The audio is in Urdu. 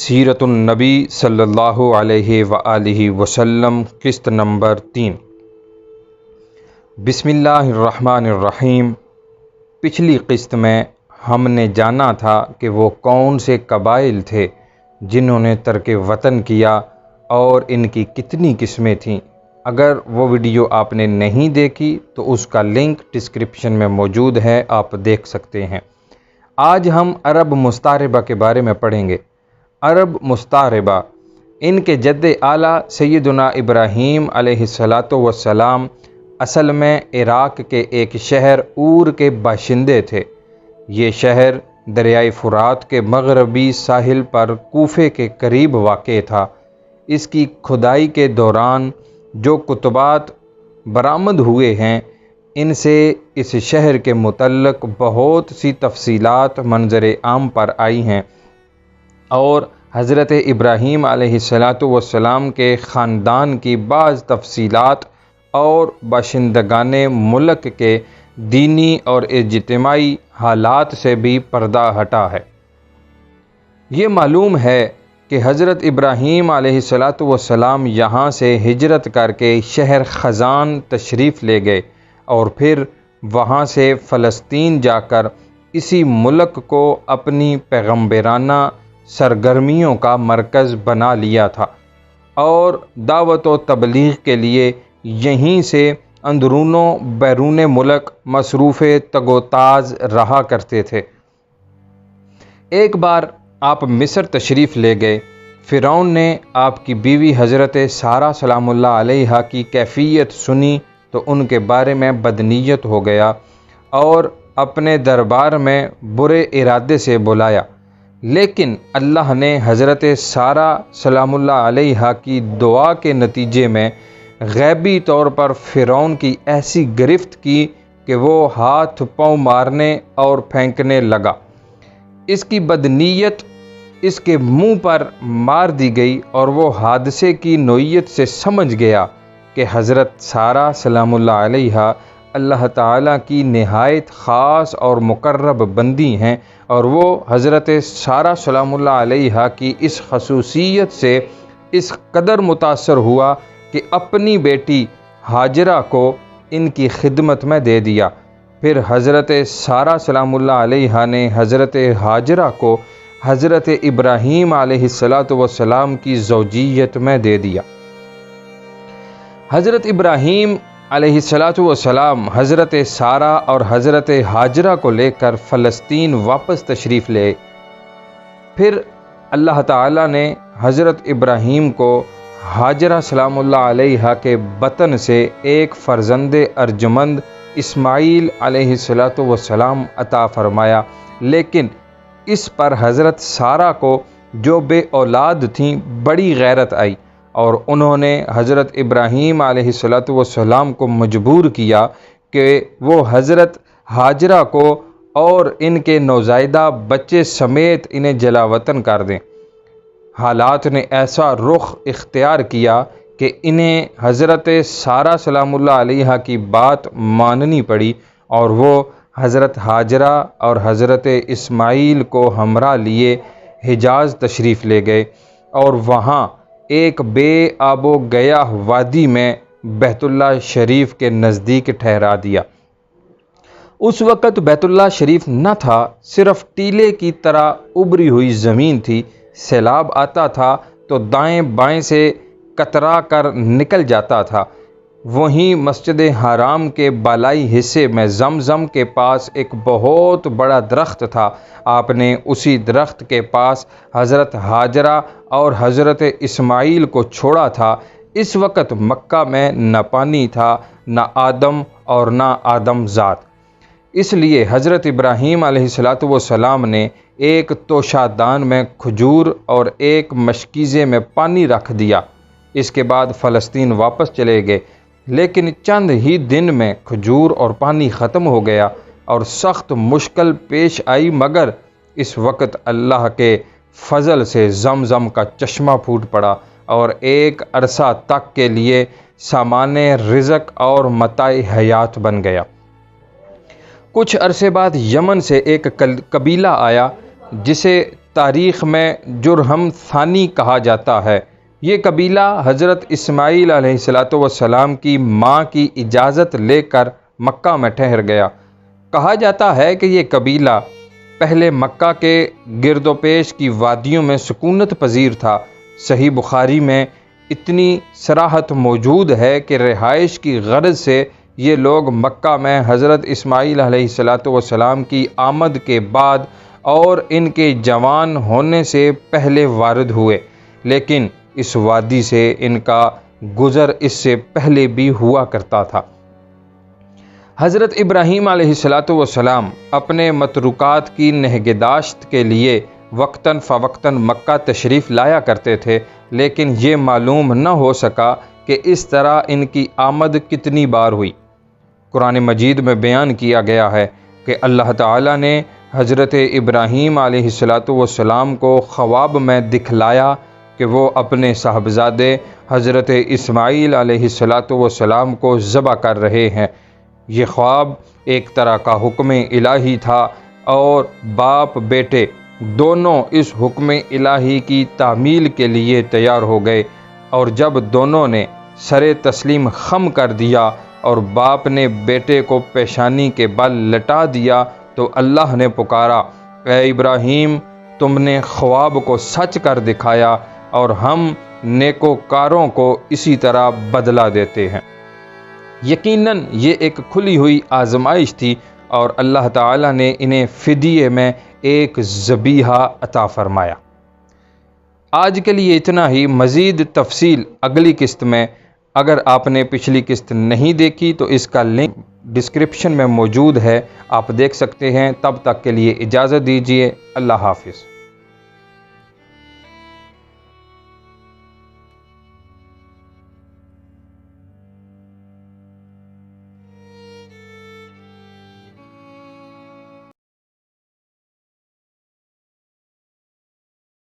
سیرت النبی صلی اللہ علیہ وآلہ وسلم قسط نمبر 3۔ بسم اللہ الرحمن الرحیم۔ پچھلی قسط میں ہم نے جانا تھا کہ وہ کون سے قبائل تھے جنہوں نے ترک وطن کیا اور ان کی کتنی قسمیں تھیں۔ اگر وہ ویڈیو آپ نے نہیں دیکھی تو اس کا لنک ڈسکرپشن میں موجود ہے، آپ دیکھ سکتے ہیں۔ آج ہم عرب مستعربہ کے بارے میں پڑھیں گے۔ عرب مستعربہ، ان کے جد اعلیٰ سیدنا ابراہیم علیہ السلام اصل میں عراق کے ایک شہر اور کے باشندے تھے۔ یہ شہر دریائے فرات کے مغربی ساحل پر کوفے کے قریب واقع تھا۔ اس کی کھدائی کے دوران جو کتبات برآمد ہوئے ہیں ان سے اس شہر کے متعلق بہت سی تفصیلات منظر عام پر آئی ہیں اور حضرت ابراہیم علیہ السلام کے خاندان کی بعض تفصیلات اور باشندگان ملک کے دینی اور اجتماعی حالات سے بھی پردہ ہٹا ہے۔ یہ معلوم ہے کہ حضرت ابراہیم علیہ السلام یہاں سے ہجرت کر کے شہر خزان تشریف لے گئے اور پھر وہاں سے فلسطین جا کر اسی ملک کو اپنی پیغمبرانہ سرگرمیوں کا مرکز بنا لیا تھا اور دعوت و تبلیغ کے لیے یہیں سے اندرون و بیرون ملک مصروف تگ و تاز رہا کرتے تھے۔ ایک بار آپ مصر تشریف لے گئے۔ فرعون نے آپ کی بیوی حضرت سارہ سلام اللہ علیہا کی کیفیت سنی تو ان کے بارے میں بدنیت ہو گیا اور اپنے دربار میں برے ارادے سے بلایا، لیکن اللہ نے حضرت سارہ سلام اللہ علیہا کی دعا کے نتیجے میں غیبی طور پر فرعون کی ایسی گرفت کی کہ وہ ہاتھ پاؤں مارنے اور پھینکنے لگا۔ اس کی بدنیت اس کے منہ پر مار دی گئی اور وہ حادثے کی نوعیت سے سمجھ گیا کہ حضرت سارہ سلام اللہ علیہا اللہ تعالیٰ کی نہایت خاص اور مقرب بندی ہیں، اور وہ حضرت سارہ سلام اللہ علیہا کی اس خصوصیت سے اس قدر متاثر ہوا کہ اپنی بیٹی ہاجرہ کو ان کی خدمت میں دے دیا۔ پھر حضرت سارہ سلام اللہ علیہا نے حضرت ہاجرہ کو حضرت ابراہیم علیہ السلام کی زوجیت میں دے دیا۔ حضرت ابراہیم علیہ السلام حضرت سارہ اور حضرت ہاجرہ کو لے کر فلسطین واپس تشریف لے۔ پھر اللہ تعالیٰ نے حضرت ابراہیم کو ہاجرہ سلام اللہ علیہا کے بطن سے ایک فرزند ارجمند اسماعیل علیہ السلام عطا فرمایا، لیکن اس پر حضرت سارہ کو جو بے اولاد تھیں بڑی غیرت آئی اور انہوں نے حضرت ابراہیم علیہ السلام کو مجبور کیا کہ وہ حضرت ہاجرہ کو اور ان کے نوزائیدہ بچے سمیت انہیں جلا وطن کر دیں۔ حالات نے ایسا رخ اختیار کیا کہ انہیں حضرت سارہ سلام اللہ علیہا کی بات ماننی پڑی اور وہ حضرت ہاجرہ اور حضرت اسماعیل کو ہمراہ لیے حجاز تشریف لے گئے اور وہاں ایک بے آب و گیاہ وادی میں بیت اللہ شریف کے نزدیک ٹھہرا دیا۔ اس وقت بیت اللہ شریف نہ تھا، صرف ٹیلے کی طرح ابری ہوئی زمین تھی۔ سیلاب آتا تھا تو دائیں بائیں سے کترا کر نکل جاتا تھا۔ وہیں مسجد حرام کے بالائی حصے میں زمزم کے پاس ایک بہت بڑا درخت تھا۔ آپ نے اسی درخت کے پاس حضرت ہاجرہ اور حضرت اسماعیل کو چھوڑا تھا۔ اس وقت مکہ میں نہ پانی تھا، نہ آدم اور نہ آدم ذات، اس لیے حضرت ابراہیم علیہ السلام نے ایک توشادان میں کھجور اور ایک مشکیزے میں پانی رکھ دیا۔ اس کے بعد فلسطین واپس چلے گئے، لیکن چند ہی دن میں کھجور اور پانی ختم ہو گیا اور سخت مشکل پیش آئی، مگر اس وقت اللہ کے فضل سے زمزم کا چشمہ پھوٹ پڑا اور ایک عرصہ تک کے لیے سامان رزق اور متاع حیات بن گیا۔ کچھ عرصے بعد یمن سے ایک قبیلہ آیا جسے تاریخ میں جرہم ثانی کہا جاتا ہے۔ یہ قبیلہ حضرت اسماعیل علیہ السلام کی ماں کی اجازت لے کر مکہ میں ٹھہر گیا۔ کہا جاتا ہے کہ یہ قبیلہ پہلے مکہ کے گرد و پیش کی وادیوں میں سکونت پذیر تھا۔ صحیح بخاری میں اتنی صراحت موجود ہے کہ رہائش کی غرض سے یہ لوگ مکہ میں حضرت اسماعیل علیہ السلام کی آمد کے بعد اور ان کے جوان ہونے سے پہلے وارد ہوئے، لیکن اس وادی سے ان کا گزر اس سے پہلے بھی ہوا کرتا تھا۔ حضرت ابراہیم علیہ السلام اپنے متروکات کی نگہداشت کے لیے وقتاً فوقتاً مکہ تشریف لایا کرتے تھے، لیکن یہ معلوم نہ ہو سکا کہ اس طرح ان کی آمد کتنی بار ہوئی۔ قرآن مجید میں بیان کیا گیا ہے کہ اللہ تعالیٰ نے حضرت ابراہیم علیہ السلام کو خواب میں دکھلایا کہ وہ اپنے صاحبزادے حضرت اسماعیل علیہ السلام کو ذبح کر رہے ہیں۔ یہ خواب ایک طرح کا حکم الہی تھا اور باپ بیٹے دونوں اس حکم الہی کی تعمیل کے لیے تیار ہو گئے، اور جب دونوں نے سر تسلیم خم کر دیا اور باپ نے بیٹے کو پیشانی کے بل لٹا دیا تو اللہ نے پکارا، اے ابراہیم، تم نے خواب کو سچ کر دکھایا اور ہم نیکوکاروں کو اسی طرح بدلہ دیتے ہیں۔ یقیناً یہ ایک کھلی ہوئی آزمائش تھی اور اللہ تعالیٰ نے انہیں فدیے میں ایک ذبیحہ عطا فرمایا۔ آج کے لیے اتنا ہی، مزید تفصیل اگلی قسط میں۔ اگر آپ نے پچھلی قسط نہیں دیکھی تو اس کا لنک ڈسکرپشن میں موجود ہے، آپ دیکھ سکتے ہیں۔ تب تک کے لیے اجازت دیجیے، اللہ حافظ۔